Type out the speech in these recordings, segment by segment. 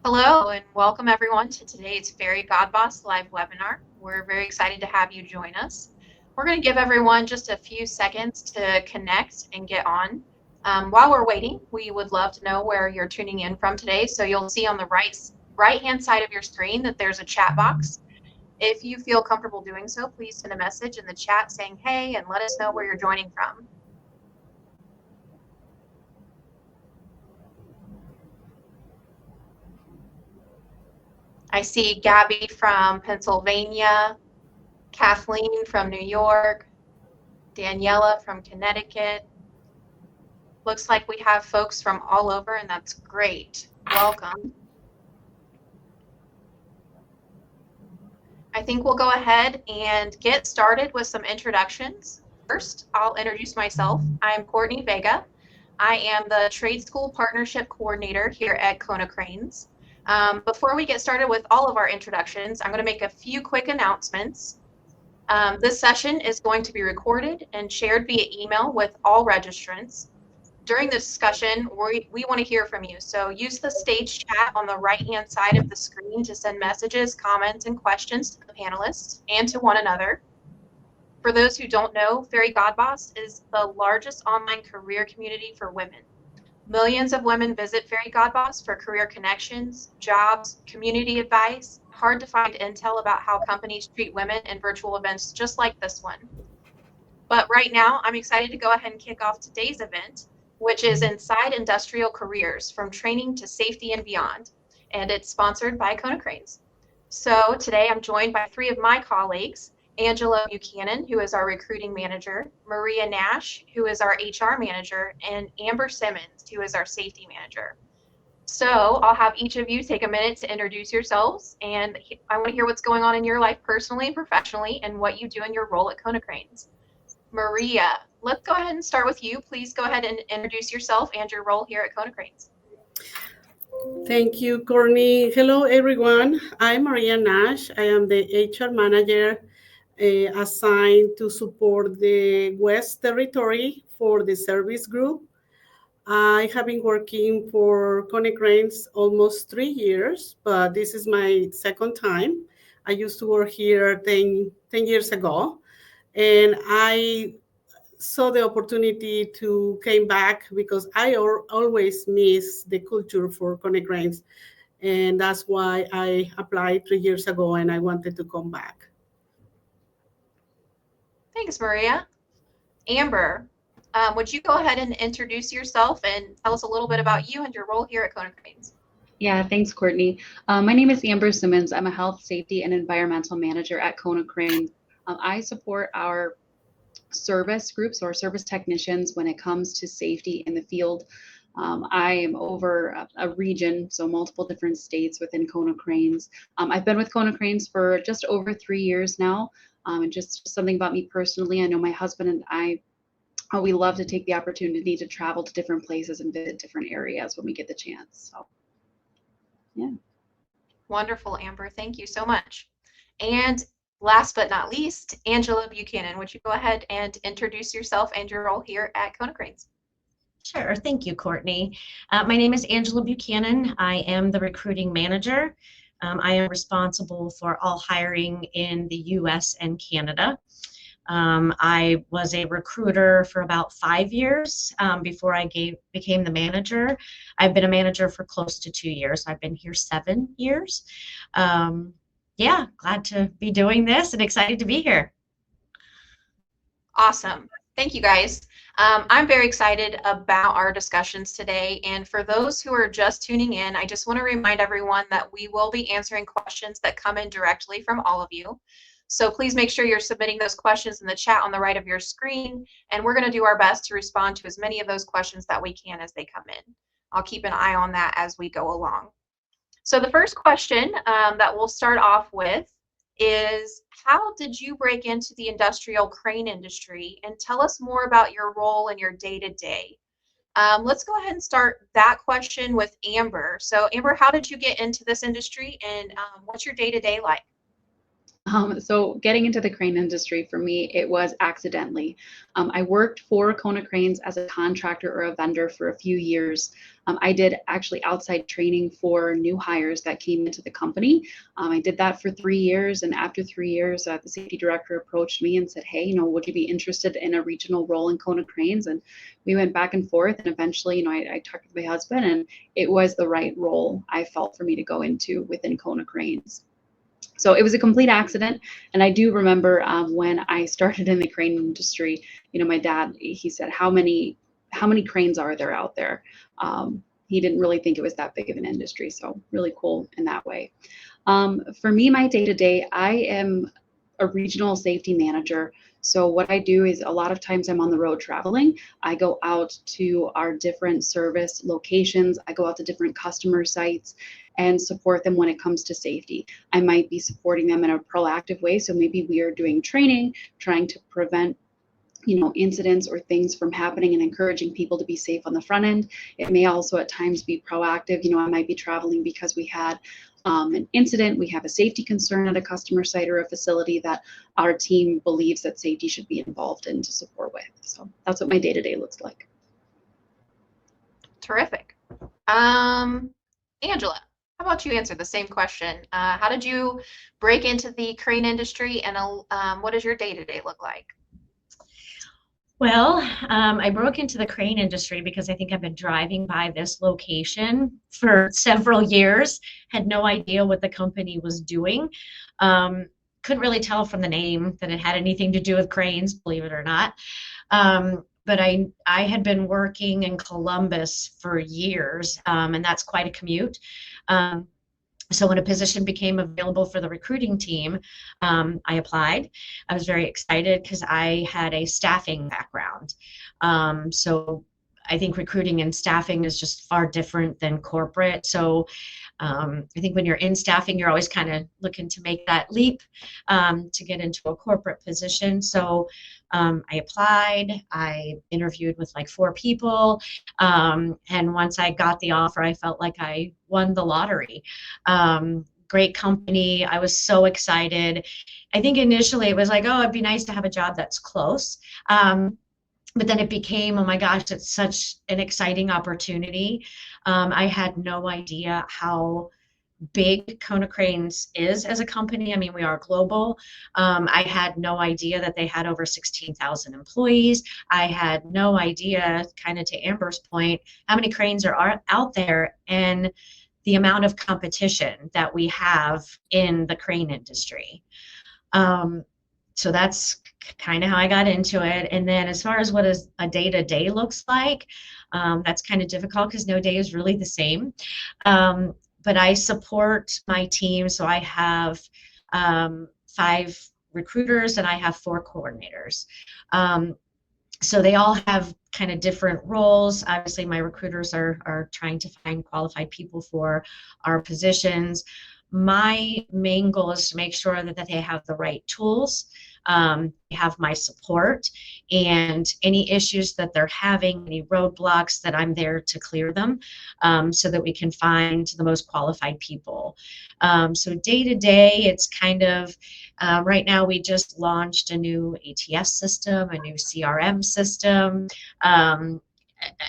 Hello and welcome everyone to today's Fairy Godboss live webinar. We're very excited to have you join us. We're going to give everyone just a few seconds to connect and get on. While we're waiting, we would love to know where you're tuning in from today. So you'll see on the right-hand side of your screen that there's a chat box. If you feel comfortable doing so, please send a message in the chat saying hey and let us know where you're joining from. I see Gabby from Pennsylvania, Kathleen from New York, Daniela from Connecticut. Looks like we have folks from all over, and that's great. Welcome. I think we'll go ahead and get started with some introductions. First, I'll introduce myself. I'm Courtney Vega. I am the Trade School Partnership Coordinator here at Konecranes. Before we get started with all of our introductions, I'm going to make a few quick announcements. This session is going to be recorded and shared via email with all registrants. During the discussion, we want to hear from you. So use the stage chat on the right-hand side of the screen to send messages, comments, and questions to the panelists and to one another. For those who don't know, Fairy Godboss is the largest online career community for women. Millions of women visit Fairy Godboss for career connections, jobs, community advice, hard to find intel about how companies treat women in virtual events just like this one. But right now, I'm excited to go ahead and kick off today's event, which is Inside Industrial Careers, from Training to Safety and Beyond, and it's sponsored by Konecranes. So today I'm joined by three of my colleagues, Angela Buchanan, who is our recruiting manager, Maria Nash, who is our HR manager, and Amber Simmons, who is our safety manager. So I'll have each of you take a minute to introduce yourselves, and I want to hear what's going on in your life personally and professionally and what you do in your role at Konecranes. Maria, let's go ahead and start with you. Please go ahead and introduce yourself and your role here at Konecranes. Thank you, Courtney. Hello, everyone. I'm Maria Nash. I am the HR manager assigned to support the West Territory for the service group. I have been working for Konecranes almost 3 years, but this is my second time. I used to work here 10 years ago, and I saw the opportunity to came back because I always miss the culture for Konecranes, and that's why I applied 3 years ago, and I wanted to come back. Thanks, Maria. Amber, would you go ahead and introduce yourself and tell us a little bit about you and your role here at Konecranes? Yeah, thanks, Courtney. My name is Amber Simmons. I'm a health, safety, and environmental manager at Konecranes. I support our service groups or service technicians when it comes to safety in the field. I am over a region, so multiple different states within Konecranes. I've been with Konecranes for just over 3 years now, and just something about me personally. I know my husband and I, we love to take the opportunity to travel to different places and visit different areas when we get the chance. So, yeah. Wonderful, Amber. Thank you so much. And last but not least, Angela Buchanan, would you go ahead and introduce yourself and your role here at Konecranes? Sure. Thank you, Courtney. My name is Angela Buchanan. I am the recruiting manager. I am responsible for all hiring in the US and Canada. I was a recruiter for about 5 years before I became the manager. I've been a manager for close to 2 years. I've been here 7 years. Yeah, glad to be doing this and excited to be here. Awesome. Thank you, guys. I'm very excited about our discussions today. And for those who are just tuning in, I just want to remind everyone that we will be answering questions that come in directly from all of you. So please make sure you're submitting those questions in the chat on the right of your screen, and we're going to do our best to respond to as many of those questions that we can as they come in. I'll keep an eye on that as we go along. So the first question that we'll start off with is, how did you break into the industrial crane industry? And tell us more about your role and your day-to-day. Let's go ahead and start that question with Amber. So Amber, how did you get into this industry, and what's your day-to-day like? So getting into the crane industry for me, it was accidentally. I worked for Konecranes as a contractor or a vendor for a few years. I did actually outside training for new hires that came into the company. I did that for 3 years. And after 3 years, the safety director approached me and said, hey, would you be interested in a regional role in Konecranes? And we went back and forth. And eventually, I talked with my husband, and it was the right role I felt for me to go into within Konecranes. So it was a complete accident. And I do remember when I started in the crane industry, my dad, he said, how many cranes are there out there? He didn't really think it was that big of an industry. So really cool in that way. For me, my day-to-day, I am a regional safety manager. So what I do is a lot of times I'm on the road traveling. I go out to our different service locations. I go out to different customer sites and support them when it comes to safety. I might be supporting them in a proactive way. So maybe we are doing training, trying to prevent incidents or things from happening and encouraging people to be safe on the front end. It may also at times be proactive. I might be traveling because we had an incident, we have a safety concern at a customer site or a facility that our team believes that safety should be involved in to support with. So that's what my day-to-day looks like. Terrific. Angela, how about you answer the same question? How did you break into the crane industry, and what does your day-to-day look like? Well, I broke into the crane industry because I think I've been driving by this location for several years, had no idea what the company was doing. Couldn't really tell from the name that it had anything to do with cranes, believe it or not. But I had been working in Columbus for years, and that's quite a commute. So when a position became available for the recruiting team, I applied. I was very excited because I had a staffing background. So I think recruiting and staffing is just far different than corporate. So I think when you're in staffing, you're always kind of looking to make that leap to get into a corporate position. So I applied, I interviewed with like 4 people, and once I got the offer, I felt like I won the lottery. Great company. I was so excited. I think initially it was like, oh, it'd be nice to have a job that's close. But then it became, oh my gosh, it's such an exciting opportunity. I had no idea how big Konecranes is as a company. I mean, we are global. I had no idea that they had over 16,000 employees. I had no idea, kind of to Amber's point, how many cranes are out there and the amount of competition that we have in the crane industry. So that's kind of how I got into it. And then as far as what a day-to-day looks like, that's kind of difficult because no day is really the same. But I support my team. So I have 5 recruiters and I have 4 coordinators. So they all have kind of different roles. Obviously, my recruiters are trying to find qualified people for our positions. My main goal is to make sure that they have the right tools, have my support, and any issues that they're having, any roadblocks, that I'm there to clear them so that we can find the most qualified people. So day to day, it's kind of, right now we just launched a new ATS system, a new CRM system,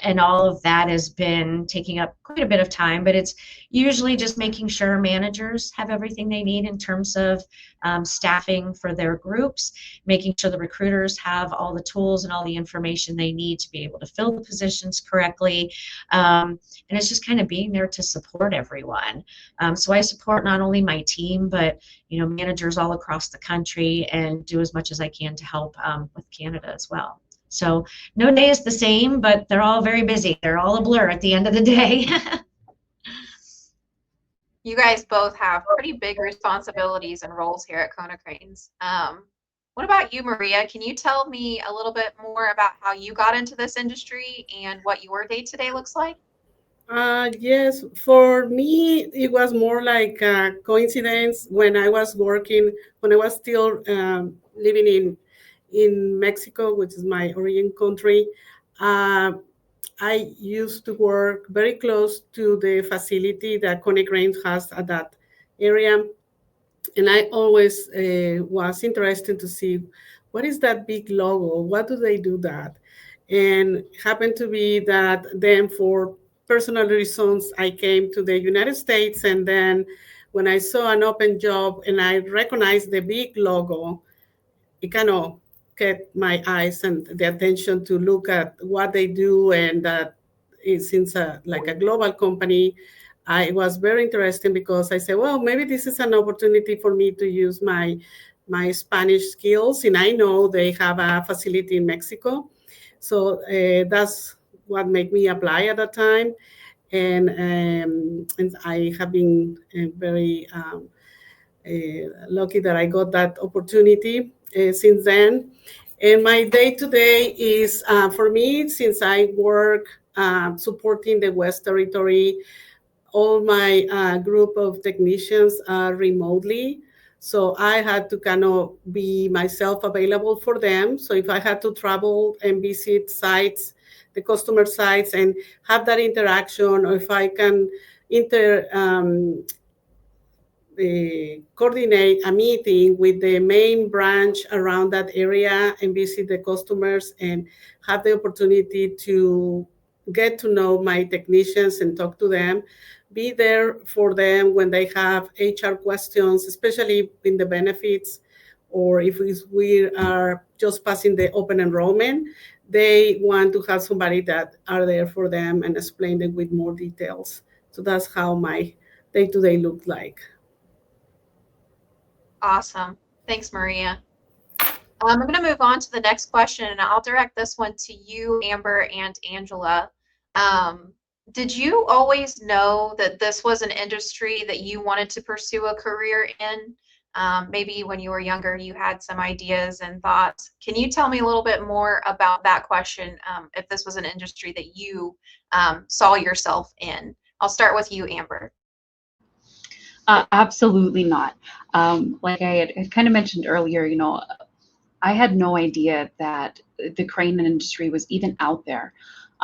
and all of that has been taking up quite a bit of time, but it's usually just making sure managers have everything they need in terms of staffing for their groups, making sure the recruiters have all the tools and all the information they need to be able to fill the positions correctly. And it's just kind of being there to support everyone. So I support not only my team, but managers all across the country, and do as much as I can to help with Canada as well. So no day is the same, but they're all very busy. They're all a blur at the end of the day. You guys both have pretty big responsibilities and roles here at Konecranes. What about you, Maria? Can you tell me a little bit more about how you got into this industry and what your day-to-day looks like? Yes, for me, it was more like a coincidence when I was still living in Mexico, which is my origin country. Uh, I used to work very close to the facility that Konecranes has at that area. And I always was interested to see what is that big logo? What do they do that? And happened to be that then for personal reasons, I came to the United States, and then when I saw an open job and I recognized the big logo, it kind of get my eyes and the attention to look at what they do, and that since like a global company, I was very interested because I said, well, maybe this is an opportunity for me to use my Spanish skills, and I know they have a facility in Mexico, so that's what made me apply at that time, and I have been very lucky that I got that opportunity since then. And my day to day is for me, since I work supporting the West Territory, all my group of technicians are remotely. So I had to kind of be myself available for them. So if I had to travel and visit sites, the customer sites, and have that interaction, or if I can coordinate a meeting with the main branch around that area and visit the customers and have the opportunity to get to know my technicians and talk to them, be there for them when they have HR questions, especially in the benefits, or if we are just passing the open enrollment, they want to have somebody that are there for them and explain them with more details. So that's how my day-to-day looked like. Awesome. Thanks, Maria. I'm going to move on to the next question, and I'll direct this one to you, Amber and Angela. Did you always know that this was an industry that you wanted to pursue a career in? Maybe when you were younger, you had some ideas and thoughts. Can you tell me a little bit more about that question, if this was an industry that you saw yourself in? I'll start with you, Amber. Absolutely not. Like I had kind of mentioned earlier, I had no idea that the crane industry was even out there.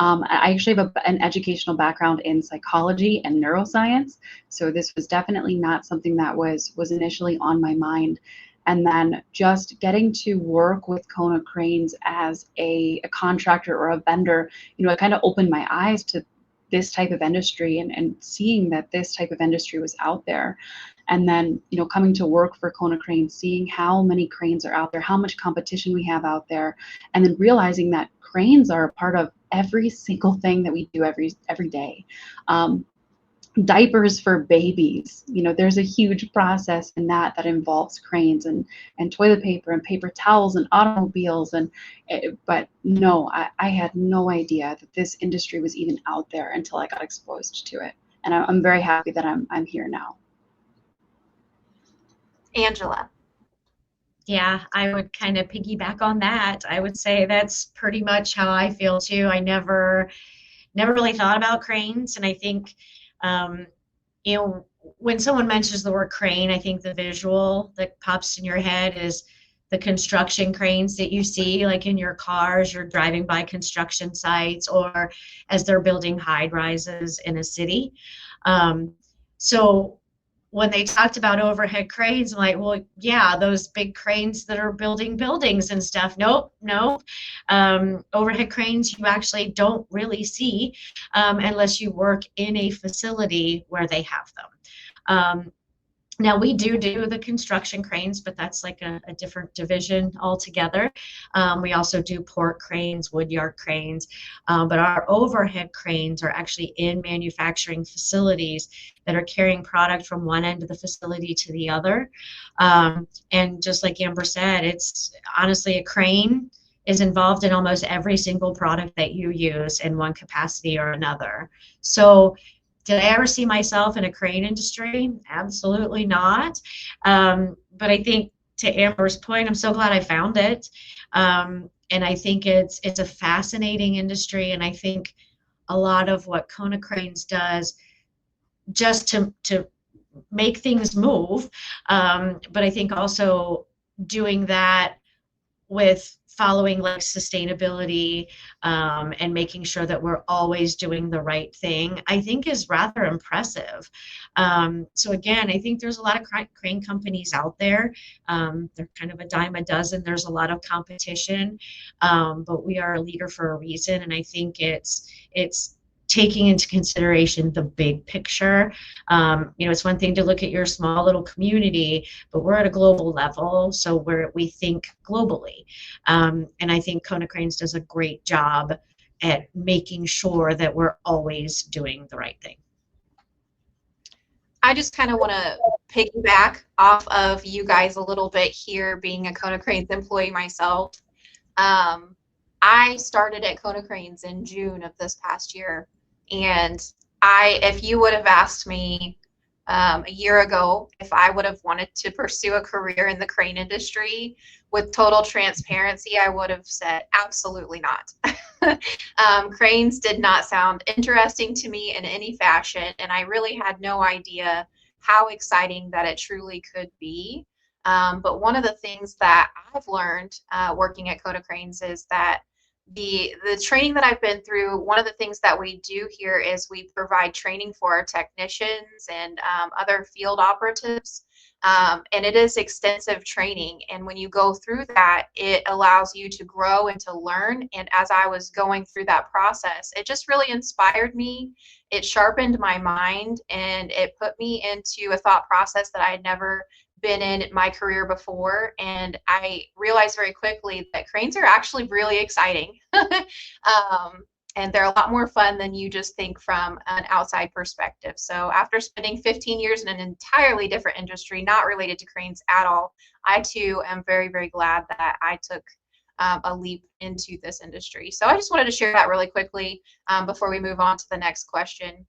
I actually have an educational background in psychology and neuroscience, so this was definitely not something that was initially on my mind. And then just getting to work with Konecranes as a contractor or a vendor, it kind of opened my eyes to this type of industry, and seeing that this type of industry was out there. And then, coming to work for Konecranes, seeing how many cranes are out there, how much competition we have out there, and then realizing that cranes are a part of every single thing that we do every day. Diapers for babies, there's a huge process in that involves cranes, and toilet paper and paper towels and automobiles, but no, I had no idea that this industry was even out there until I got exposed to it, and I'm very happy that I'm here now. Angela. Yeah, I would kind of piggyback on that. I would say that's pretty much how I feel too. I never really thought about cranes, and I think when someone mentions the word crane, I think the visual that pops in your head is the construction cranes that you see like in your cars, you're driving by construction sites, or as they're building high rises in a city. So when they talked about overhead cranes, I'm like, well, yeah, those big cranes that are building buildings and stuff. Nope. Overhead cranes you actually don't really see unless you work in a facility where they have them. Now we do the construction cranes, but that's like a different division altogether. We also do port cranes, woodyard cranes, but our overhead cranes are actually in manufacturing facilities that are carrying product from one end of the facility to the other. And just like Amber said, it's honestly a crane is involved in almost every single product that you use in one capacity or another. So did I ever see myself in a crane industry? Absolutely not. But I think to Amber's point, I'm so glad I found it. And I think it's a fascinating industry. And I think a lot of what Konecranes does just to make things move. But I think also doing that with following like sustainability and making sure that we're always doing the right thing, I think is rather impressive. So again, I think there's a lot of crane companies out there. They're kind of a dime a dozen. There's a lot of competition, but we are a leader for a reason. And I think it's taking into consideration the big picture. It's one thing to look at your small little community, but we're at a global level, so we think globally. And I think Konecranes does a great job at making sure that we're always doing the right thing. I just kind of want to piggyback off of you guys a little bit here, being a Konecranes employee myself. I started at Konecranes in June of this past year, and if you would have asked me a year ago if I would have wanted to pursue a career in the crane industry, with total transparency, I would have said absolutely not. Cranes did not sound interesting to me in any fashion, and I really had no idea how exciting that it truly could be. But one of the things that I've learned working at Konecranes is that the training that I've been through, one of the things that we do here is we provide training for our technicians and other field operatives. And it is extensive training. And when you go through that, it allows you to grow and to learn. And as I was going through that process, it just really inspired me. It sharpened my mind, and it put me into a thought process that I had never been in my career before. And I realized very quickly that cranes are actually really exciting. And they're a lot more fun than you just think from an outside perspective. So after spending 15 years in an entirely different industry, not related to cranes at all, I too am very, very glad that I took a leap into this industry. So I just wanted to share that really quickly before we move on to the next question.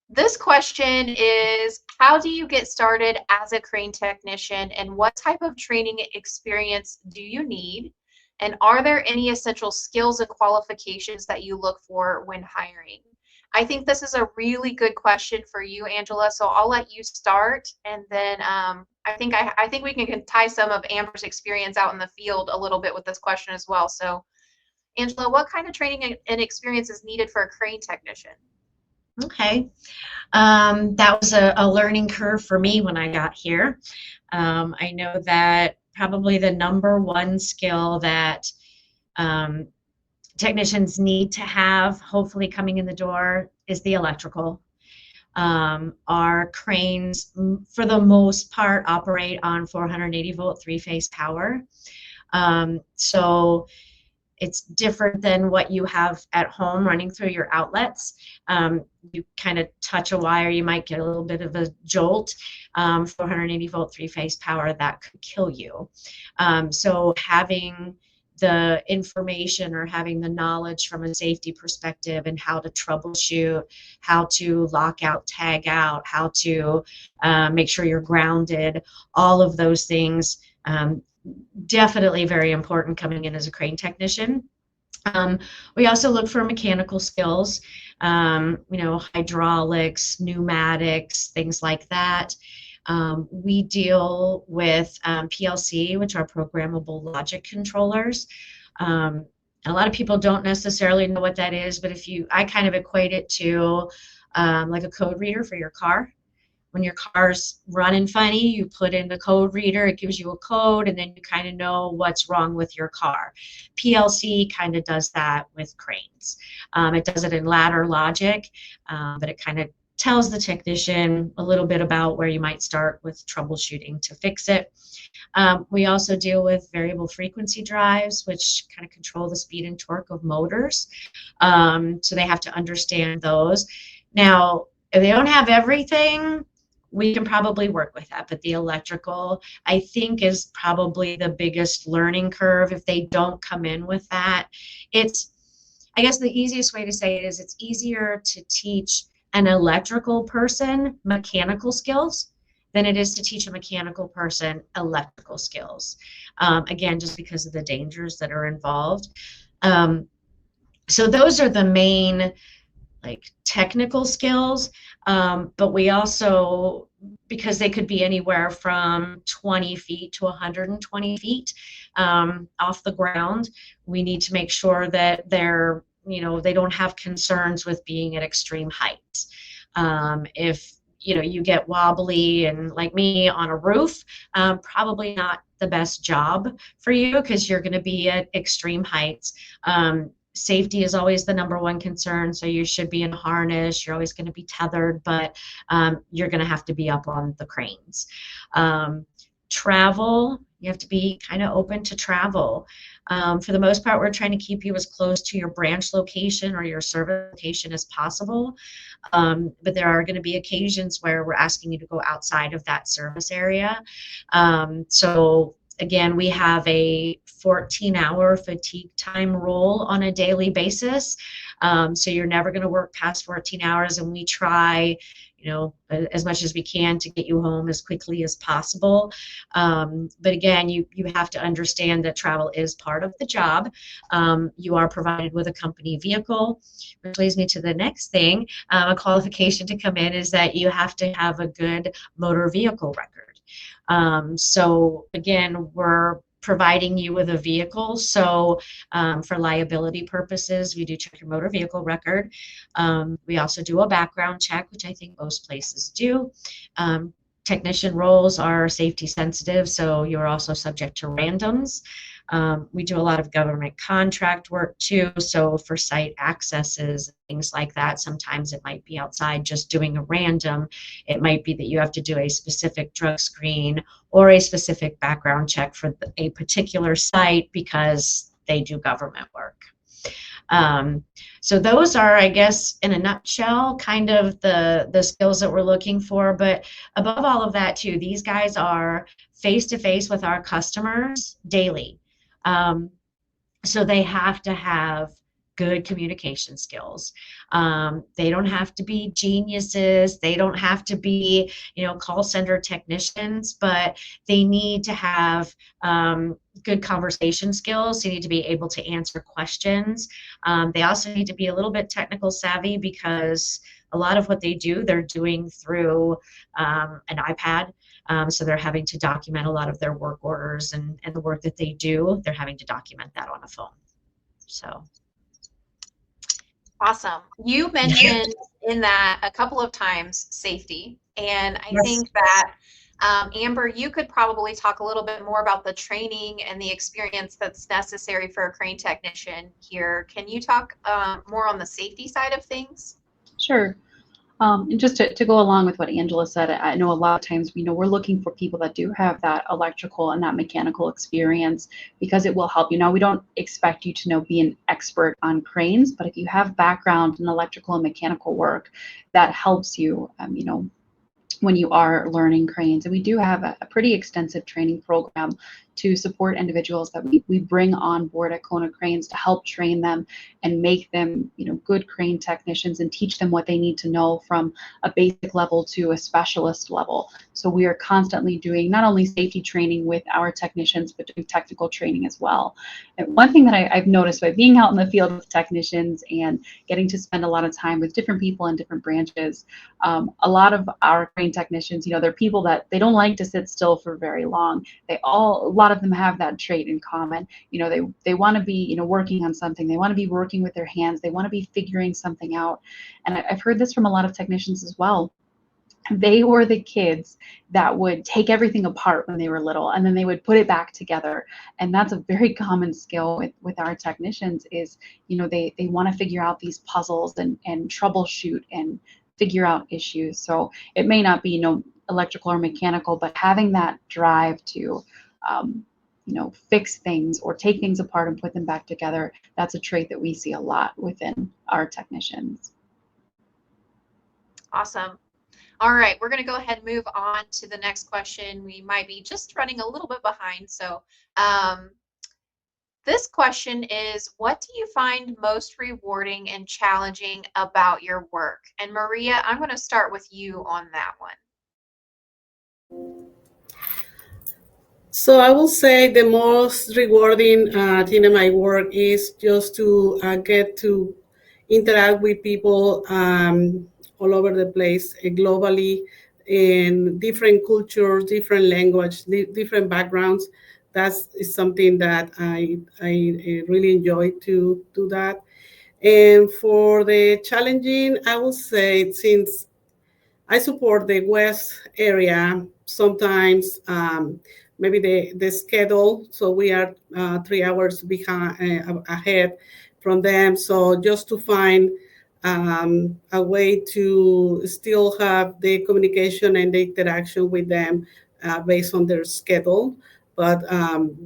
This question is, how do you get started as a crane technician, and what type of training experience do you need? And are there any essential skills and qualifications that you look for when hiring? I think this is a really good question for you, Angela. So I'll let you start, and then I think we can tie some of Amber's experience out in the field a little bit with this question as well. So, Angela, what kind of training and experience is needed for a crane technician? Okay. That was a learning curve for me when I got here. I know that probably the number one skill that technicians need to have, hopefully coming in the door, is the electrical. Our cranes, for the most part, operate on 480 volt three-phase power. So it's different than what you have at home running through your outlets. You kind of touch a wire, you might get a little bit of a jolt. 480 volt three-phase power, that could kill you. So having the information or having the knowledge from a safety perspective and how to troubleshoot, how to lock out, tag out, how to make sure you're grounded, all of those things, definitely very important coming in as a crane technician. We also look for mechanical skills, hydraulics, pneumatics, things like that. We deal with PLC, which are programmable logic controllers. A lot of people don't necessarily know what that is, but I kind of equate it to like a code reader for your car. When your car's running funny, you put in the code reader, it gives you a code, and then you kind of know what's wrong with your car. PLC kind of does that with cranes. It does it in ladder logic, but it kind of tells the technician a little bit about where you might start with troubleshooting to fix it. We also deal with variable frequency drives, which kind of control the speed and torque of motors. So they have to understand those. Now, if they don't have everything, we can probably work with that, but the electrical, I think, is probably the biggest learning curve. If they don't come in with that, I guess the easiest way to say it is it's easier to teach an electrical person mechanical skills than it is to teach a mechanical person electrical skills. Again, just because of the dangers that are involved. So those are the main technical skills, but we also, because they could be anywhere from 20 feet to 120 feet off the ground, we need to make sure that they don't have concerns with being at extreme heights. If you get wobbly and like me on a roof, probably not the best job for you because you're going to be at extreme heights. safety is always the number one concern. So you should be in a harness. You're always going to be tethered, but you're going to have to be up on the cranes. Travel, you have to be kind of open to travel. For the most part, we're trying to keep you as close to your branch location or your service location as possible. But there are going to be occasions where we're asking you to go outside of that service area. So again, we have a 14-hour fatigue time rule on a daily basis. So you're never going to work past 14 hours, and we try, as much as we can to get you home as quickly as possible. But again, you have to understand that travel is part of the job. You are provided with a company vehicle, which leads me to the next thing. A qualification to come in is that you have to have a good motor vehicle record. So again, we're providing you with a vehicle. So for liability purposes, we do check your motor vehicle record. We also do a background check, which I think most places do. Technician roles are safety sensitive, so you're also subject to randoms. We do a lot of government contract work too, so for site accesses, things like that, sometimes it might be outside just doing a random. It might be that you have to do a specific drug screen or a specific background check for a particular site because they do government work. So those are, I guess, in a nutshell, kind of the skills that we're looking for. But above all of that, too, these guys are face-to-face with our customers daily. So they have to have good communication skills. They don't have to be geniuses. They don't have to be, call center technicians, but they need to have good conversation skills. They need to be able to answer questions. They also need to be a little bit technical savvy because a lot of what they do, they're doing through an iPad. So they're having to document a lot of their work orders and the work that they do. They're having to document that on a phone. So. Awesome. You mentioned in that a couple of times safety, and I Yes. think that Amber, you could probably talk a little bit more about the training and the experience that's necessary for a crane technician here. Can you talk more on the safety side of things? Sure. And just to go along with what Angela said, I know a lot of times, we're looking for people that do have that electrical and that mechanical experience because it will help you. Now, we don't expect you to be an expert on cranes, but if you have background in electrical and mechanical work, that helps you, when you are learning cranes. And we do have a pretty extensive training program to support individuals that we bring on board at Konecranes to help train them and make them, good crane technicians and teach them what they need to know from a basic level to a specialist level. So we are constantly doing not only safety training with our technicians, but doing technical training as well. And one thing that I've noticed by being out in the field with technicians and getting to spend a lot of time with different people in different branches, a lot of our crane technicians, they're people that they don't like to sit still for very long. A lot of them have that trait in common. They want to be, working on something. They want to be working with their hands. They want to be figuring something out. And I've heard this from a lot of technicians as well. They were the kids that would take everything apart when they were little, and then they would put it back together. And that's a very common skill with our technicians is, they want to figure out these puzzles and troubleshoot and figure out issues. So it may not be, electrical or mechanical, but having that drive to, fix things or take things apart and put them back together, that's a trait that we see a lot within our technicians. Awesome. All right, we're going to go ahead and move on to the next question. We might be just running a little bit behind. So this question is, what do you find most rewarding and challenging about your work? And Maria, I'm going to start with you on that one. So I will say the most rewarding thing in my work is just to get to interact with people all over the place, globally, in different cultures, different language, different backgrounds. That is something that I really enjoy to do that. And for the challenging, I will say, since I support the West area, sometimes maybe the schedule, so we are 3 hours behind ahead from them. So just to find a way to still have the communication and the interaction with them based on their schedule. But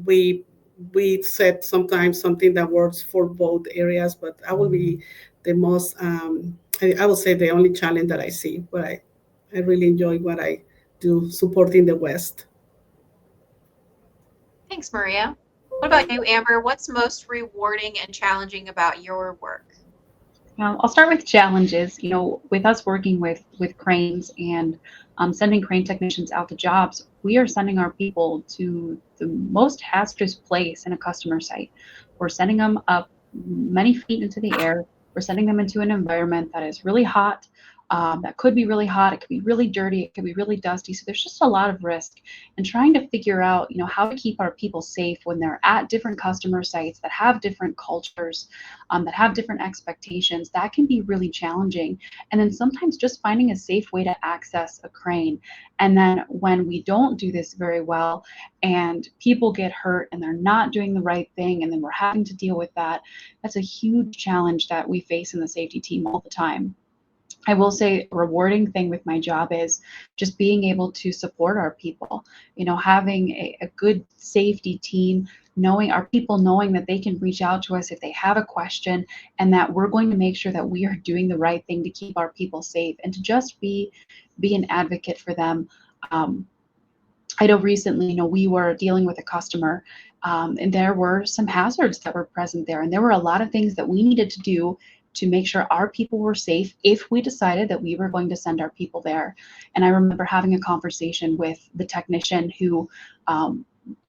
we set sometimes something that works for both areas. But I will be the most, I will say the only challenge that I see, but I really enjoy what I do supporting the West. Thanks, Maria. What about you, Amber? What's most rewarding and challenging about your work? I'll start with challenges. You know, with us working with cranes and sending crane technicians out to jobs, we are sending our people to the most hazardous place in a customer site. We're sending them up many feet into the air. We're sending them into an environment that is really hot. That could be really hot. It could be really dirty. It could be really dusty. So there's just a lot of risk. And trying to figure out, you know, how to keep our people safe when they're at different customer sites that have different cultures, that have different expectations, that can be really challenging. And then sometimes just finding a safe way to access a crane. And then when we don't do this very well and people get hurt and they're not doing the right thing, and then we're having to deal with that, that's a huge challenge that we face in the safety team all the time. I will say a rewarding thing with my job is just being able to support our people, you know, having a good safety team, knowing our people, knowing that they can reach out to us if they have a question, and that we're going to make sure that we are doing the right thing to keep our people safe and to just be an advocate for them. I know recently, you know, we were dealing with a customer, and there were some hazards that were present there, and there were a lot of things that we needed to do to make sure our people were safe if we decided that we were going to send our people there. And I remember having a conversation with the technician who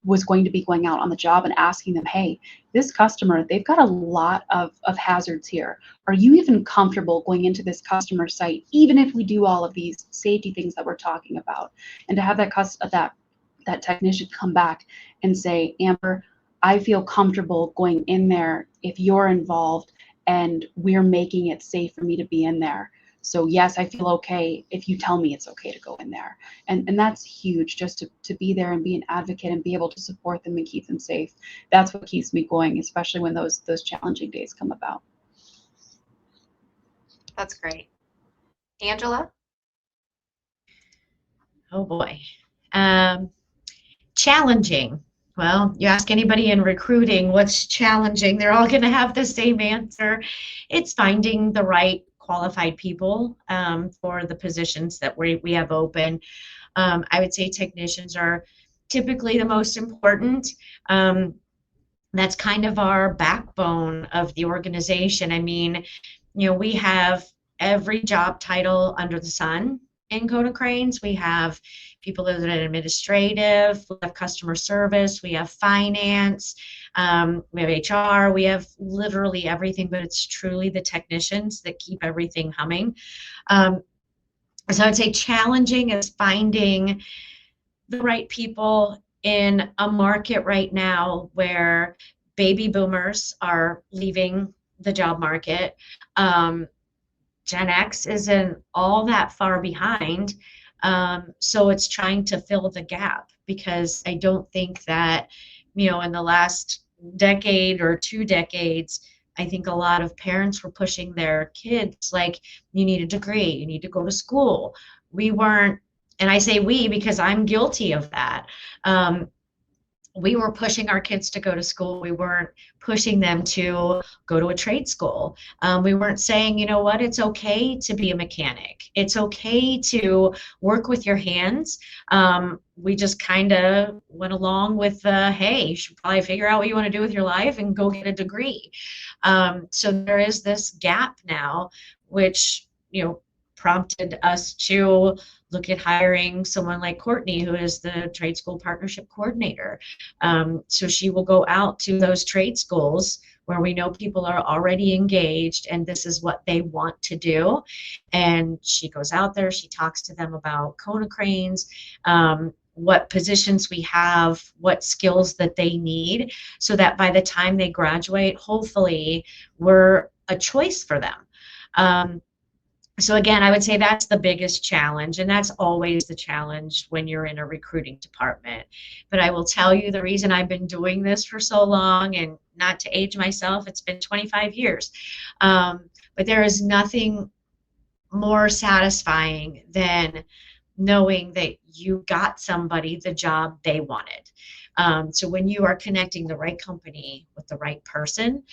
was going to be going out on the job and asking them, hey, this customer, they've got a lot of hazards here. Are you even comfortable going into this customer site, even if we do all of these safety things that we're talking about? And to have that technician come back and say, Amber, I feel comfortable going in there if you're involved and we're making it safe for me to be in there. So yes, I feel okay if you tell me it's okay to go in there. And that's huge, just to be there and be an advocate and be able to support them and keep them safe. That's what keeps me going, especially when those challenging days come about. That's great. Angela? Oh boy. Challenging. Well, you ask anybody in recruiting what's challenging, they're all going to have the same answer. It's finding the right qualified people for the positions that we have open. I would say technicians are typically the most important. That's kind of our backbone of the organization. I mean, you know, we have every job title under the sun in Konecranes. We have people that are in administrative, we have customer service, we have finance, we have HR, we have literally everything, but it's truly the technicians that keep everything humming. So I'd say challenging is finding the right people in a market right now where baby boomers are leaving the job market. Gen X isn't all that far behind. So it's trying to fill the gap, because I don't think that, you know, in the last decade or 2 decades, I think a lot of parents were pushing their kids like, you need a degree, you need to go to school. We weren't, and I say we because I'm guilty of that. We were pushing our kids to go to school. We weren't pushing them to go to a trade school. We weren't saying, you know what, it's okay to be a mechanic. It's okay to work with your hands. We just kind of went along with, hey, you should probably figure out what you want to do with your life and go get a degree. So there is this gap now, which, you know, prompted us to look at hiring someone like Courtney, who is the trade school partnership coordinator. So she will go out to those trade schools where we know people are already engaged and this is what they want to do. And she goes out there, she talks to them about Konecranes, what positions we have, what skills that they need, so that by the time they graduate, hopefully we're a choice for them. So again, I would say that's the biggest challenge, and that's always the challenge when you're in a recruiting department. But I will tell you the reason I've been doing this for so long, and not to age myself, it's been 25 years. But there is nothing more satisfying than knowing that you got somebody the job they wanted. So when you are connecting the right company with the right person,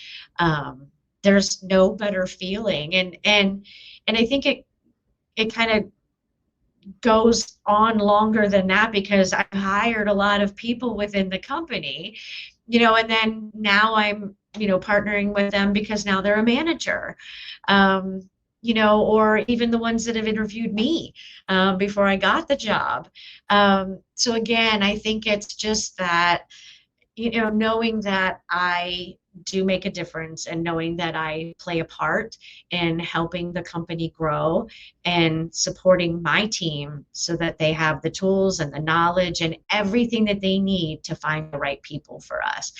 there's no better feeling. And I think it kind of goes on longer than that because I've hired a lot of people within the company, and then now I'm, partnering with them because now they're a manager. Or even the ones that have interviewed me before I got the job. So again, I think it's just that, knowing that I do make a difference and knowing that I play a part in helping the company grow and supporting my team so that they have the tools and the knowledge and everything that they need to find the right people for us.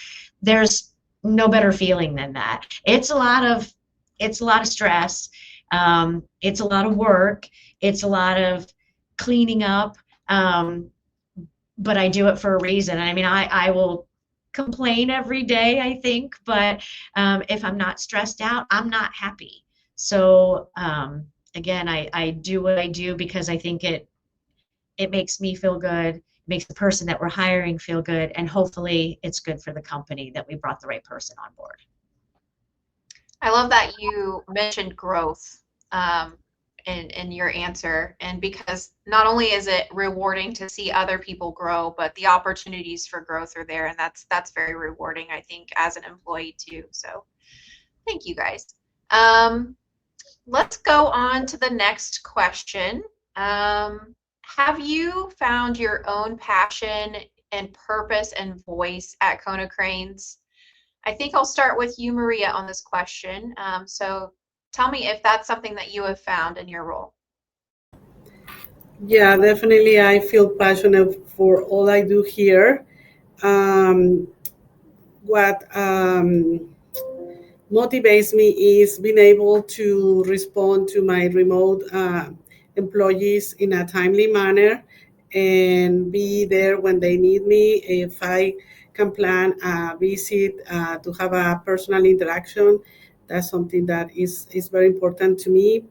There's no better feeling than that. It's a lot of stress. It's a lot of work. It's a lot of cleaning up. But I do it for a reason. I mean, I will complain every day, I think, but if I'm not stressed out, I'm not happy. So again, I do what I do because I think it makes me feel good, it makes the person that we're hiring feel good, and hopefully it's good for the company that we brought the right person on board. I love that you mentioned growth in your answer, and because not only is it rewarding to see other people grow, but the opportunities for growth are there, and that's very rewarding, I think, as an employee too. So thank you guys. Let's go on to the next question. Have you found your own passion and purpose and voice at Konecranes? I think I'll start with you, Maria, on this question. So tell me if that's something that you have found in your role. Yeah, definitely. I feel passionate for all I do here. What motivates me is being able to respond to my remote employees in a timely manner and be there when they need me. If I can plan a visit to have a personal interaction, that's something that is very important to me.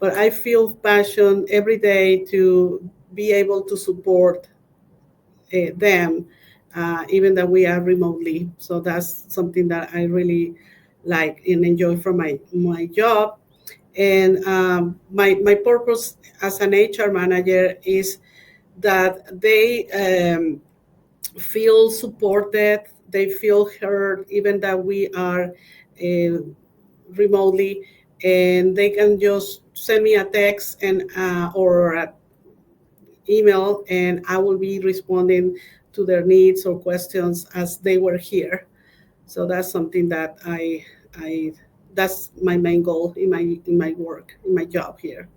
But I feel passion every day to be able to support them, even that we are remotely. So that's something that I really like and enjoy from my job. And my purpose as an HR manager is that they feel supported, they feel heard, even that we are remotely, and they can just send me a text and or an email, and I will be responding to their needs or questions as they were here. So that's something that I that's my main goal in my work, in my job here.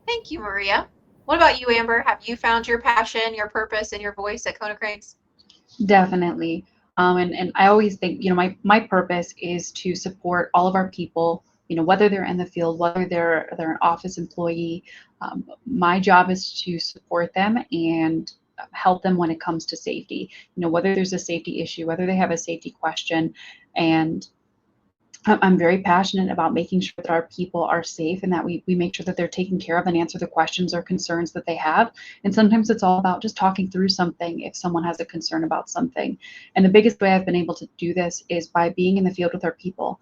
Thank you, Maria. What about you, Amber? Have you found your passion, your purpose, and your voice at Konecranes? Definitely. And I always think, my purpose is to support all of our people, whether they're in the field, whether they're an office employee. My job is to support them and help them when it comes to safety, whether there's a safety issue, whether they have a safety question. And I'm very passionate about making sure that our people are safe and that we make sure that they're taken care of and answer the questions or concerns that they have. And sometimes it's all about just talking through something if someone has a concern about something. And the biggest way I've been able to do this is by being in the field with our people,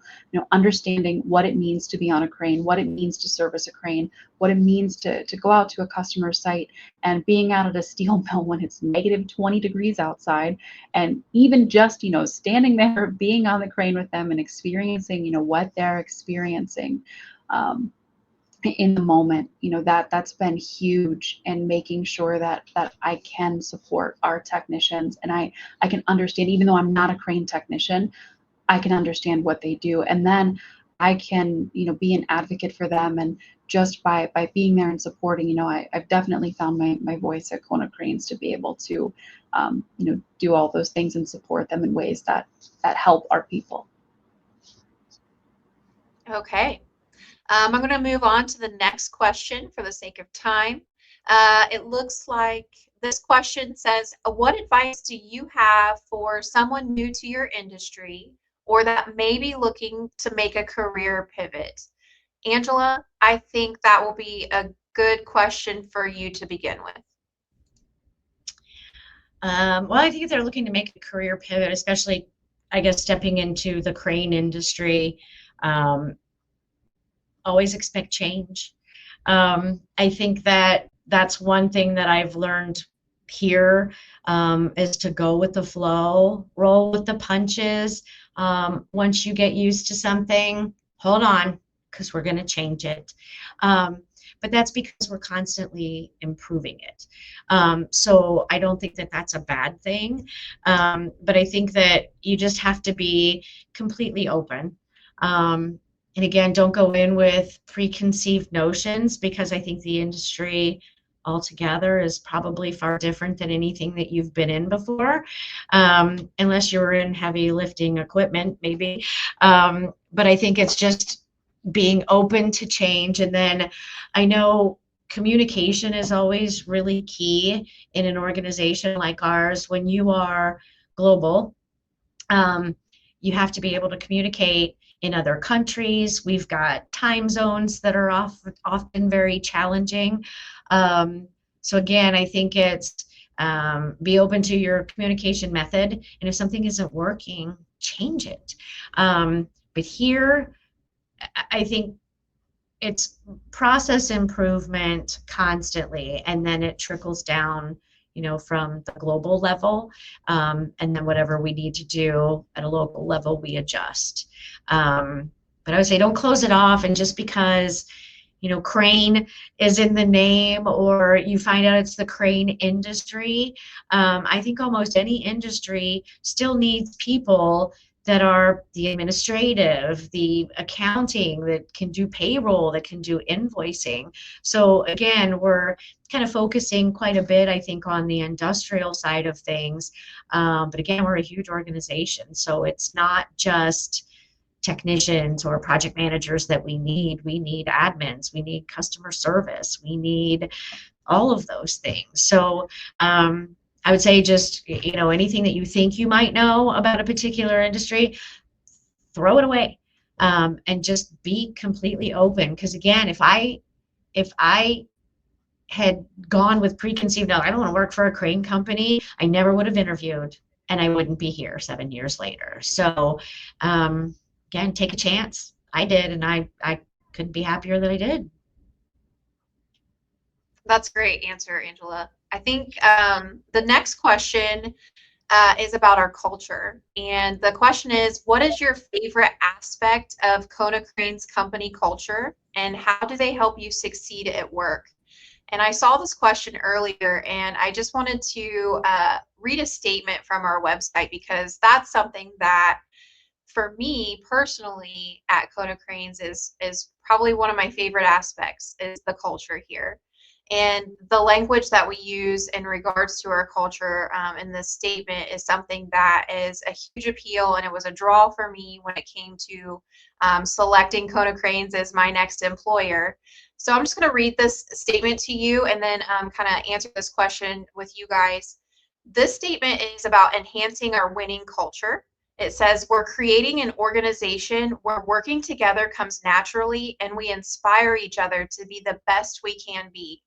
understanding what it means to be on a crane, what it means to service a crane, what it means to go out to a customer site, and being out at a steel mill when it's negative 20 degrees outside, and even just, standing there, being on the crane with them and experiencing, what they're experiencing in the moment, that's been huge, and making sure that I can support our technicians, and I can understand, even though I'm not a crane technician, I can understand what they do, and then I can, be an advocate for them. And just by being there and supporting, I've definitely found my voice at Konecranes to be able to, do all those things and support them in ways that help our people. Okay. I'm going to move on to the next question for the sake of time. It looks like this question says, what advice do you have for someone new to your industry or that may be looking to make a career pivot? Angela, I think that will be a good question for you to begin with. Well, I think if they're looking to make a career pivot, especially, I guess, stepping into the crane industry, always expect change. I think that that's one thing that I've learned here, is to go with the flow, roll with the punches. Once you get used to something, hold on, because we're going to change it. But that's because we're constantly improving it. So I don't think that that's a bad thing. But I think that you just have to be completely open. And again, don't go in with preconceived notions, because I think the industry altogether is probably far different than anything that you've been in before, unless you're in heavy lifting equipment, maybe. But I think it's just being open to change. And then I know communication is always really key in an organization like ours. When you are global, you have to be able to communicate in other countries. We've got time zones that are often very challenging. So again, I think it's be open to your communication method, and if something isn't working, change it. But here, I think it's process improvement constantly, and then it trickles down, from the global level, and then whatever we need to do at a local level, we adjust. But I would say don't close it off, and just because, crane is in the name, or you find out it's the crane industry, I think almost any industry still needs people that are the administrative, the accounting, that can do payroll, that can do invoicing. So again, we're kind of focusing quite a bit, I think, on the industrial side of things. But again, we're a huge organization, so it's not just technicians or project managers that we need. We need admins, we need customer service, we need all of those things. So I would say just, anything that you think you might know about a particular industry, throw it away, and just be completely open. Because again, if I had gone with preconceived, no, I don't want to work for a crane company, I never would have interviewed, and I wouldn't be here 7 years later. So again, take a chance. I did, and I couldn't be happier that I did. That's a great answer, Angela. I think the next question is about our culture. And the question is, what is your favorite aspect of Konecranes company culture, and how do they help you succeed at work? And I saw this question earlier, and I just wanted to read a statement from our website, because that's something that, for me personally, at Konecranes is probably one of my favorite aspects, is the culture here. And the language that we use in regards to our culture in this statement is something that is a huge appeal, and it was a draw for me when it came to selecting Konecranes as my next employer. So I'm just going to read this statement to you, and then kind of answer this question with you guys. This statement is about enhancing our winning culture. It says, we're creating an organization where working together comes naturally, and we inspire each other to be the best we can be.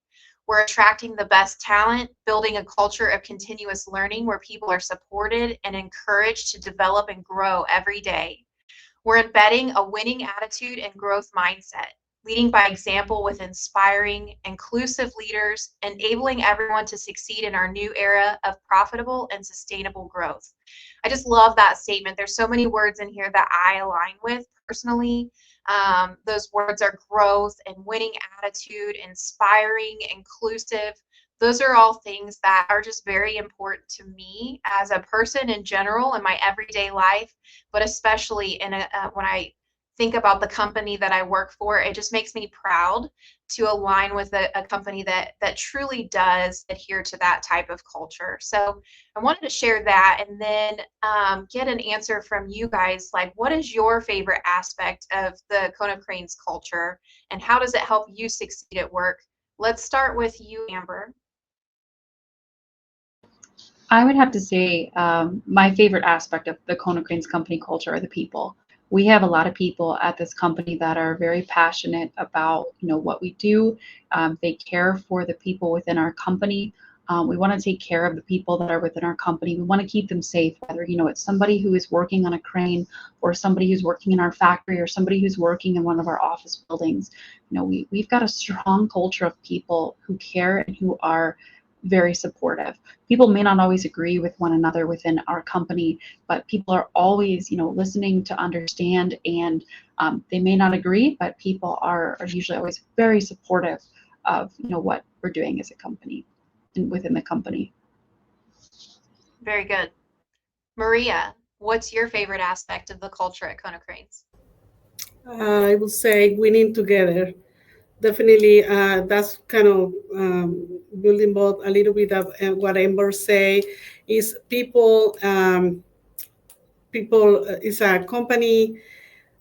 We're attracting the best talent, building a culture of continuous learning where people are supported and encouraged to develop and grow every day. We're embedding a winning attitude and growth mindset, leading by example with inspiring, inclusive leaders, enabling everyone to succeed in our new era of profitable and sustainable growth. I just love that statement. There's so many words in here that I align with personally. Those words are growth and winning attitude, inspiring, inclusive. Those are all things that are just very important to me as a person in general in my everyday life, but especially when I think about the company that I work for, it just makes me proud to align with a company that truly does adhere to that type of culture. So I wanted to share that, and then get an answer from you guys, like what is your favorite aspect of the Konecranes culture, and how does it help you succeed at work? Let's start with you, Amber. I would have to say my favorite aspect of the Konecranes company culture are the people. We have a lot of people at this company that are very passionate about what we do. They care for the people within our company. We want to take care of the people that are within our company. We want to keep them safe, whether it's somebody who is working on a crane, or somebody who's working in our factory, or somebody who's working in one of our office buildings. We've got a strong culture of people who care and who are very supportive. People may not always agree with one another within our company, but people are always, listening to understand, and they may not agree, but people are usually always very supportive of, what we're doing as a company and within the company. Very good. Maria, what's your favorite aspect of the culture at Konecranes? I would say winning together. Definitely, that's kind of building both a little bit of what Amber say is people is a company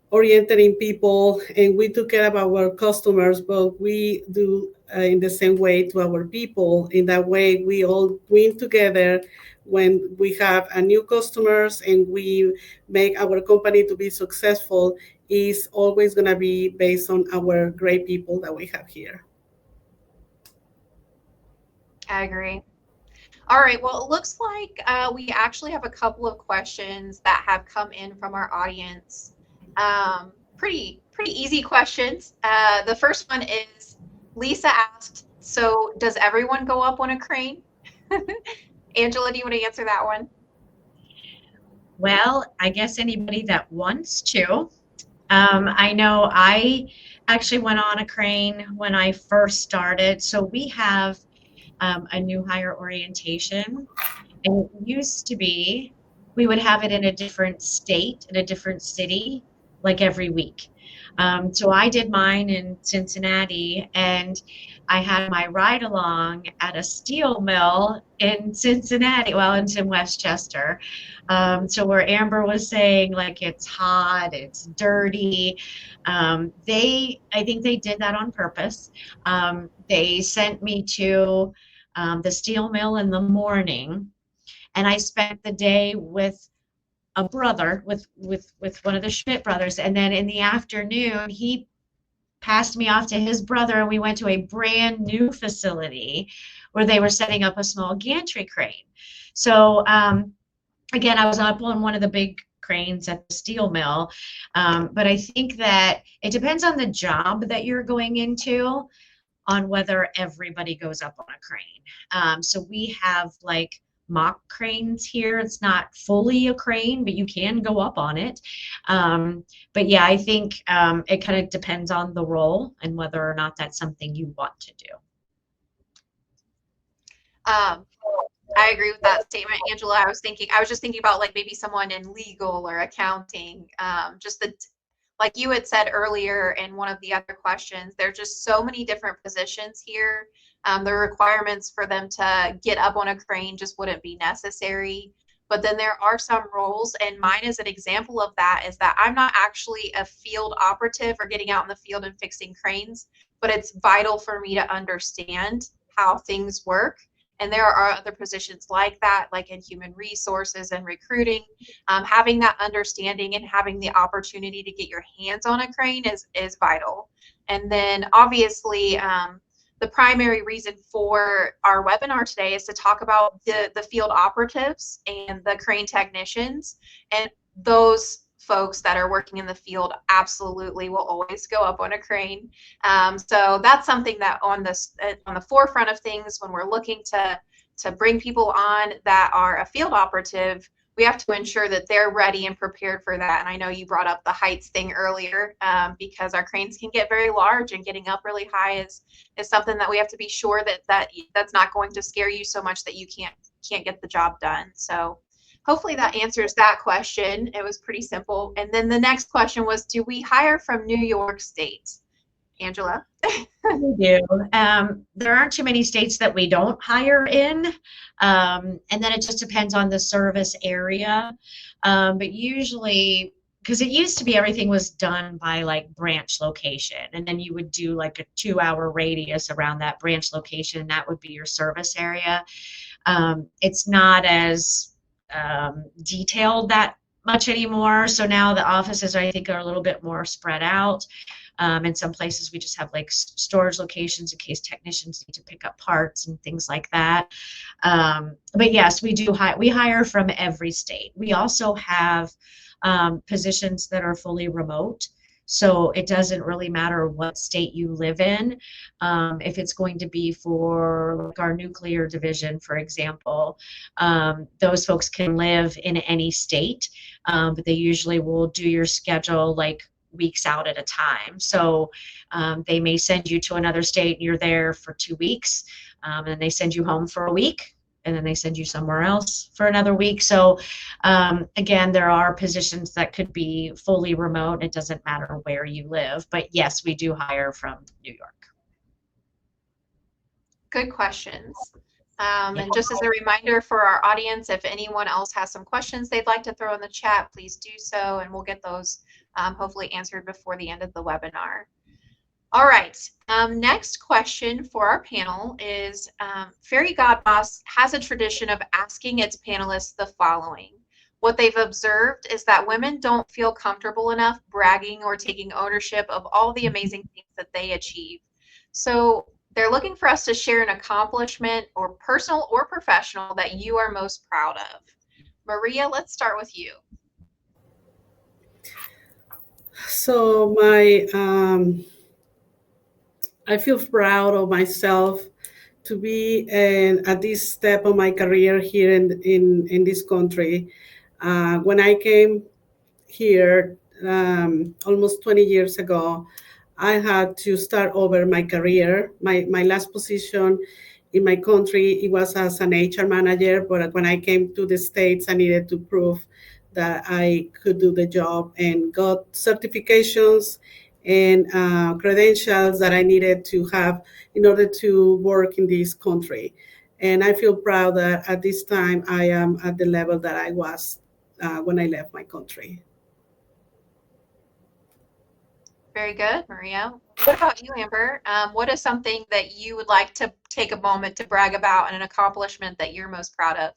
oriented in people, and we took care of our customers, but we do in the same way to our people. In that way, we all win together when we have a new customers, and we make our company to be successful. Is always going to be based on our great people that we have here. I agree. All right, well, it looks like we actually have a couple of questions that have come in from our audience. Pretty easy questions. The first one is Lisa asked, so does everyone go up on a crane? Angela, do you want to answer that one? Well, I guess anybody that wants to. I know I actually went on a crane when I first started. So we have a new hire orientation, and it used to be we would have it in a different state, in a different city, like every week. So I did mine in Cincinnati, and I had my ride along at a steel mill in Cincinnati. Well, it's in Westchester. So where Amber was saying, like, it's hot, it's dirty. I think they did that on purpose. They sent me to the steel mill in the morning, and I spent the day with a brother, with one of the Schmidt brothers, and then in the afternoon he passed me off to his brother, and we went to a brand new facility where they were setting up a small gantry crane. So again, I was up on one of the big cranes at the steel mill, but I think that it depends on the job that you're going into on whether everybody goes up on a crane. So we have like mock cranes here. It's not fully a crane, but you can go up on it. But yeah, I think it kind of depends on the role and whether or not that's something you want to do. I agree with that statement, Angela. I was just thinking about like maybe someone in legal or accounting, just like you had said earlier in one of the other questions, there's just so many different positions here. The requirements for them to get up on a crane just wouldn't be necessary. But then there are some roles, and mine is an example of that, is that I'm not actually a field operative or getting out in the field and fixing cranes, but it's vital for me to understand how things work. And there are other positions like that, like in human resources and recruiting. Having that understanding and having the opportunity to get your hands on a crane is vital. And then obviously, the primary reason for our webinar today is to talk about the field operatives and the crane technicians, and those folks that are working in the field absolutely will always go up on a crane. So that's something that on the forefront of things when we're looking to bring people on that are a field operative, we have to ensure that they're ready and prepared for that. And I know you brought up the heights thing earlier, because our cranes can get very large, and getting up really high is something that we have to be sure that's not going to scare you so much that you can't get the job done. So hopefully that answers that question. It was pretty simple. And then the next question was, do we hire from New York State? Angela? We do. There aren't too many states that we don't hire in, and then it just depends on the service area. But usually, because it used to be everything was done by like branch location, and then you would do like a 2-hour radius around that branch location, and that would be your service area. It's not as detailed that much anymore. So now the offices, I think, are a little bit more spread out. In some places, we just have like storage locations in case technicians need to pick up parts and things like that. But yes, we do we hire from every state. We also have positions that are fully remote. So it doesn't really matter what state you live in. If it's going to be for like our nuclear division, for example, those folks can live in any state, but they usually will do your schedule like weeks out at a time. So they may send you to another state and you're there for 2 weeks, and then they send you home for a week, and then they send you somewhere else for another week. So again, there are positions that could be fully remote. It doesn't matter where you live, but yes, we do hire from New York. Good questions. And just as a reminder for our audience, if anyone else has some questions they'd like to throw in the chat, please do so, and we'll get those hopefully answered before the end of the webinar. All right, next question for our panel is, Fairy Godboss has a tradition of asking its panelists the following. What they've observed is that women don't feel comfortable enough bragging or taking ownership of all the amazing things that they achieve. So they're looking for us to share an accomplishment, or personal or professional, that you are most proud of. Maria, let's start with you. So I feel proud of myself to be at this step of my career here in this country. When I came here almost 20 years ago, I had to start over my career. My last position in my country, it was as an HR manager, but when I came to the States, I needed to prove that I could do the job, and got certifications and credentials that I needed to have in order to work in this country. And I feel proud that at this time I am at the level that I was when I left my country. Very good, Maria. What about you, Amber? What is something that you would like to take a moment to brag about, and an accomplishment that you're most proud of?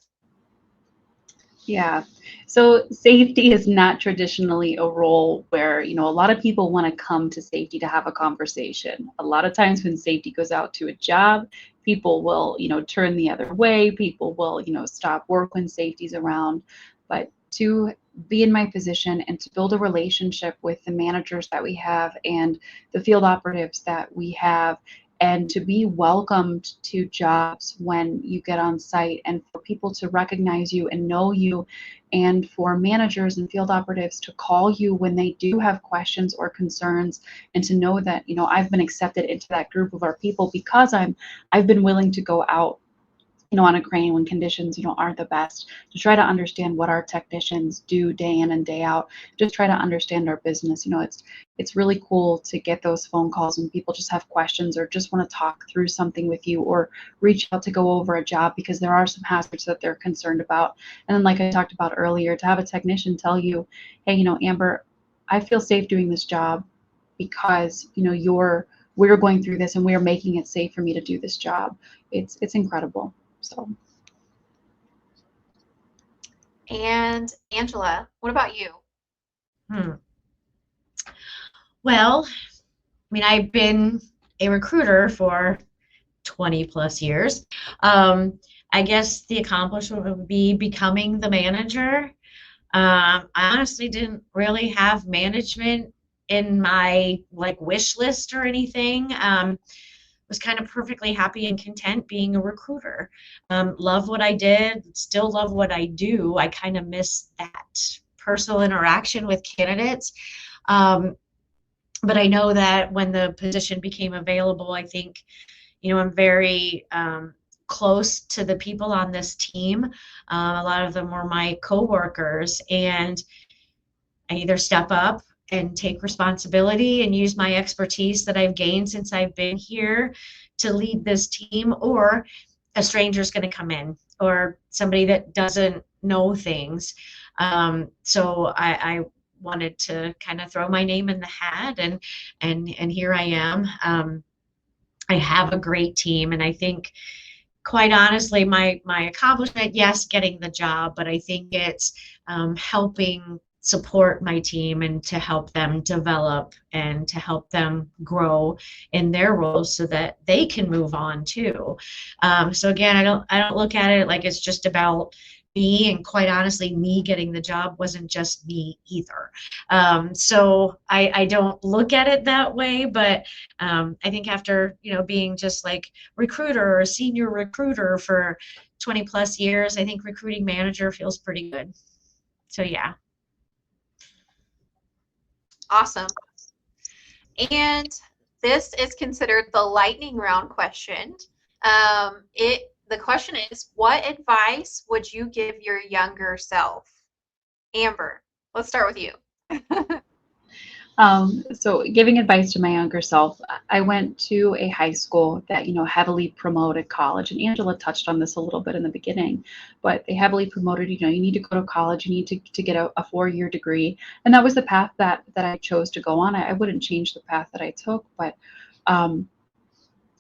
Yeah, so safety is not traditionally a role where, a lot of people want to come to safety to have a conversation. A lot of times when safety goes out to a job, people will, turn the other way. People will, stop work when safety's around. But to be in my position and to build a relationship with the managers that we have and the field operatives that we have, and to be welcomed to jobs when you get on site, and for people to recognize you and know you, and for managers and field operatives to call you when they do have questions or concerns, and to know that, I've been accepted into that group of our people because I've been willing to go out, on a crane when conditions, aren't the best, to try to understand what our technicians do day in and day out, just try to understand our business. It's really cool to get those phone calls when people just have questions or just want to talk through something with you, or reach out to go over a job because there are some hazards that they're concerned about. And then, like I talked about earlier, to have a technician tell you, hey, Amber, I feel safe doing this job because, we're going through this and we're making it safe for me to do this job. It's incredible. So. And Angela, what about you? Well, I've been a recruiter for 20 plus years. I guess the accomplishment would be becoming the manager. I honestly didn't really have management in my wish list or anything. Was kind of perfectly happy and content being a recruiter. Love what I did, still love what I do. I kind of miss that personal interaction with candidates. But I know that when the position became available, I think, I'm very close to the people on this team. A lot of them were my coworkers, and I either step up and take responsibility and use my expertise that I've gained since I've been here to lead this team, or a stranger's going to come in, or somebody that doesn't know things. So I wanted to kind of throw my name in the hat, and here I am. I have a great team, and I think, quite honestly, my accomplishment, yes, getting the job, but I think it's helping support my team and to help them develop and to help them grow in their roles so that they can move on too. So again, I don't look at it like it's just about me, and quite honestly, me getting the job wasn't just me either. So I don't look at it that way, but I think after, being just like recruiter or senior recruiter for 20 plus years, I think recruiting manager feels pretty good. So yeah. Awesome. And this is considered the lightning round question. The question is, what advice would you give your younger self? Amber, let's start with you. So giving advice to my younger self, I went to a high school that, heavily promoted college. And Angela touched on this a little bit in the beginning, but they heavily promoted, you need to go to college, you need to get a 4-year degree. And that was the path that I chose to go on. I wouldn't change the path that I took, but,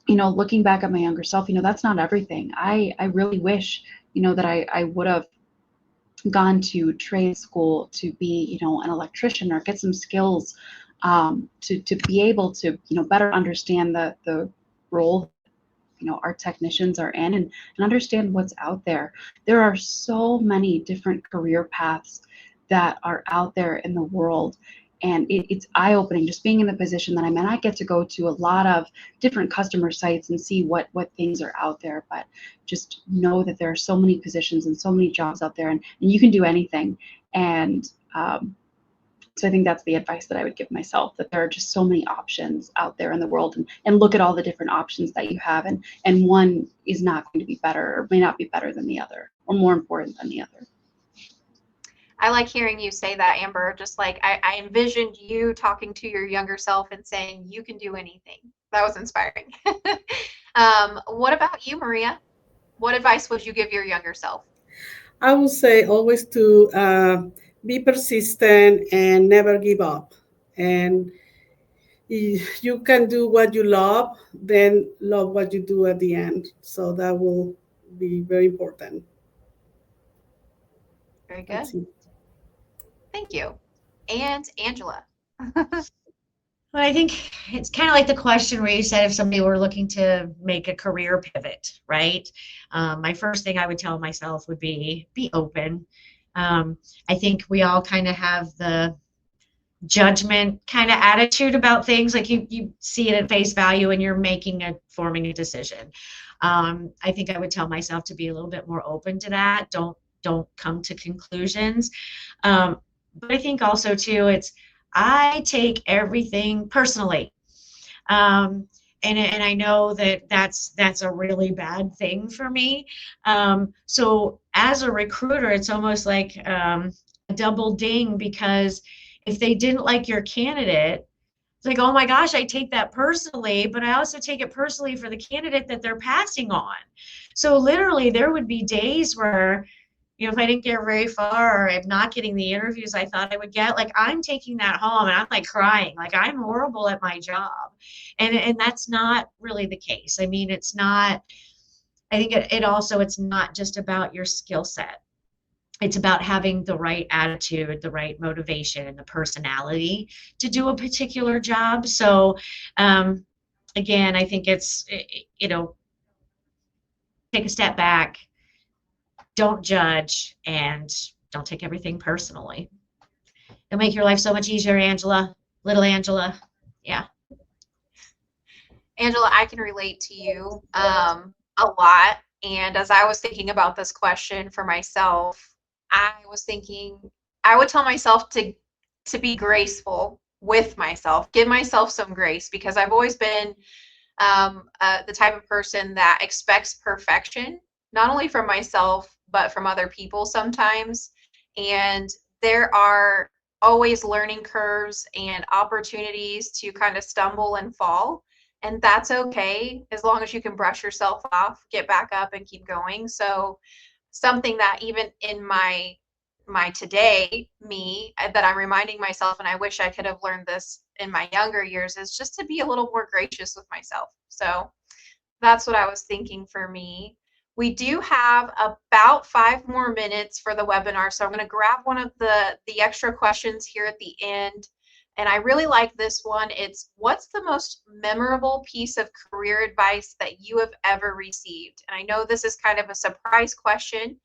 looking back at my younger self, that's not everything. I really wish, that I would have gone to trade school to be, an electrician, or get some skills to be able to, better understand the role, our technicians are in, and understand what's out there. There are so many different career paths that are out there in the world. And it's eye-opening just being in the position that I'm in. I get to go to a lot of different customer sites and see what things are out there, but just know that there are so many positions and so many jobs out there, and you can do anything. And so I think that's the advice that I would give myself, that there are just so many options out there in the world, and look at all the different options that you have, and one is not going to be better, or may not be better than the other, or more important than the other. I like hearing you say that, Amber. Just like I envisioned you talking to your younger self and saying, you can do anything. That was inspiring. What about you, Maria? What advice would you give your younger self? I would say always to be persistent and never give up. And if you can do what you love, then love what you do at the end. So that will be very important. Very That's good. it. Thank you. And Angela. Well, I think it's kind of like the question where you said if somebody were looking to make a career pivot, right? My first thing I would tell myself would be open. I think we all kind of have the judgment kind of attitude about things, like you see it at face value and you're forming a decision. I think I would tell myself to be a little bit more open to that. Don't come to conclusions. But I think also too, I take everything personally. And I know that's a really bad thing for me. So as a recruiter, it's almost like a double ding, because if they didn't like your candidate, it's like, oh my gosh, I take that personally, but I also take it personally for the candidate that they're passing on. So literally there would be days where, if I didn't get very far, or I'm not getting the interviews I thought I would get, like I'm taking that home and I'm like crying, like I'm horrible at my job. And that's not really the case. I mean, it's not, I think it's not just about your skill set. It's about having the right attitude, the right motivation, and the personality to do a particular job. So again, I think it's, take a step back, don't judge, and don't take everything personally. It'll make your life so much easier, Angela. Little Angela. Yeah. Angela, I can relate to you a lot. And as I was thinking about this question for myself, I was thinking I would tell myself to be graceful with myself, give myself some grace, because I've always been the type of person that expects perfection, not only from myself, but from other people sometimes. And there are always learning curves and opportunities to kind of stumble and fall. And that's okay as long as you can brush yourself off, get back up and keep going. So something that even in my today me that I'm reminding myself, and I wish I could have learned this in my younger years, is just to be a little more gracious with myself. So that's what I was thinking for me. We do have about 5 more minutes for the webinar, so I'm going to grab one of the extra questions here at the end. And I really like this one. It's, what's the most memorable piece of career advice that you have ever received? And I know this is kind of a surprise question.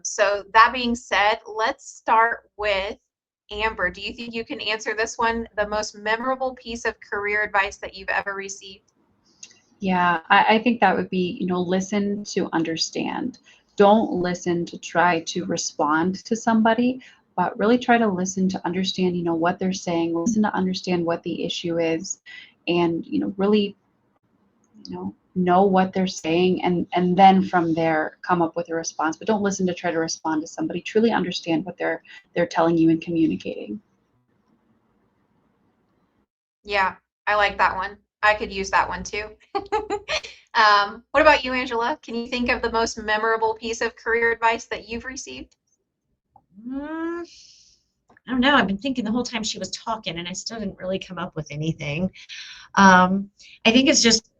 So that being said, let's start with Amber. Do you think you can answer this one? The most memorable piece of career advice that you've ever received? Yeah, I think that would be, listen to understand. Don't listen to try to respond to somebody, but really try to listen to understand, what they're saying, listen to understand what the issue is, and, really, know what they're saying, and then from there come up with a response. But don't listen to try to respond to somebody. Truly understand what they're telling you and communicating. Yeah, I like that one. I could use that one too. What about you, Angela? Can you think of the most memorable piece of career advice that you've received? I don't know. I've been thinking the whole time she was talking, and I still didn't really come up with anything. I think it's just,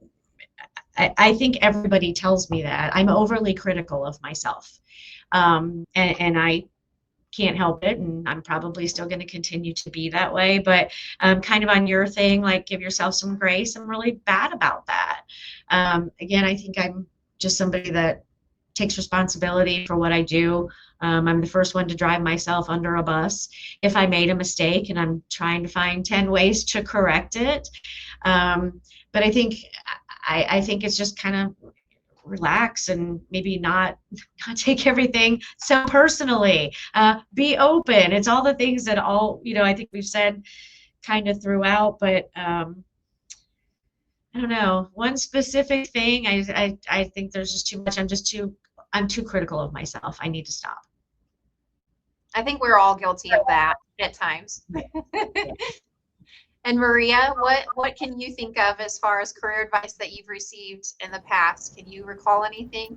I think everybody tells me that I'm overly critical of myself, and I can't help it, and I'm probably still going to continue to be that way. But kind of on your thing, like, give yourself some grace. I'm really bad about that. Again, I think I'm just somebody that takes responsibility for what I do. I'm the first one to drive myself under a bus if I made a mistake, and I'm trying to find 10 ways to correct it. But I think it's just kind of relax and maybe not take everything so personally. Be open. It's all the things that I think we've said kind of throughout, but I don't know. One specific thing, I think there's just too much. I'm too critical of myself. I need to stop. I think we're all guilty of that at times. And Maria, what can you think of as far as career advice that you've received in the past? Can you recall anything?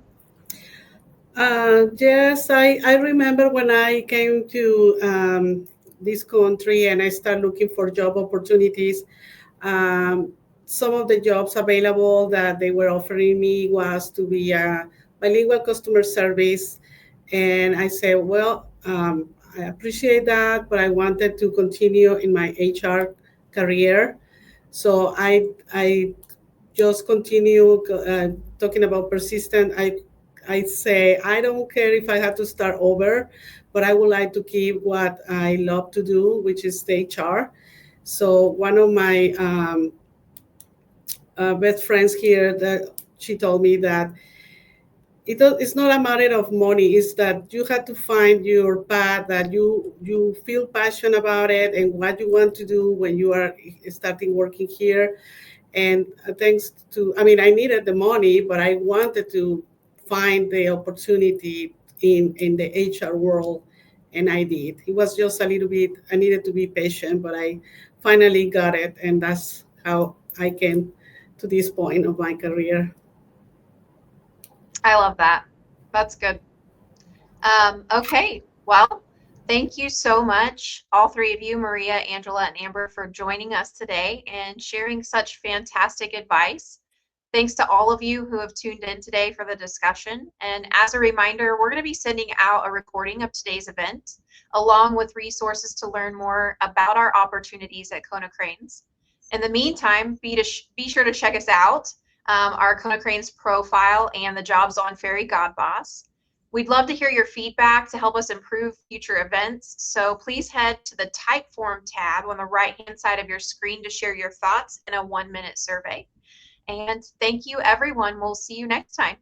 Yes, I remember when I came to this country and I started looking for job opportunities. Some of the jobs available that they were offering me was to be a bilingual customer service. And I said, well, I appreciate that, but I wanted to continue in my HR career. So I just continue talking about persistent. I say, I don't care if I have to start over, but I would like to keep what I love to do, which is HR. So one of my best friends here, that she told me that it's not a matter of money. It's that you have to find your path, that you feel passionate about it and what you want to do when you are starting working here. And thanks to, I mean, I needed the money, but I wanted to find the opportunity in the HR world, and I did. It was just a little bit, I needed to be patient, but I finally got it, and that's how I came to this point of my career. I love that. That's good. Okay, well, thank you so much, all three of you, Maria, Angela, and Amber, for joining us today and sharing such fantastic advice. Thanks to all of you who have tuned in today for the discussion. And as a reminder, we're going to be sending out a recording of today's event, along with resources to learn more about our opportunities at Konecranes. In the meantime, be sure to check us out, our Konecranes profile and the Jobs on Ferry God Boss. We'd love to hear your feedback to help us improve future events. So please head to the Typeform tab on the right-hand side of your screen to share your thoughts in a 1-minute survey. And thank you, everyone. We'll see you next time.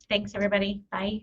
Thanks, everybody. Bye.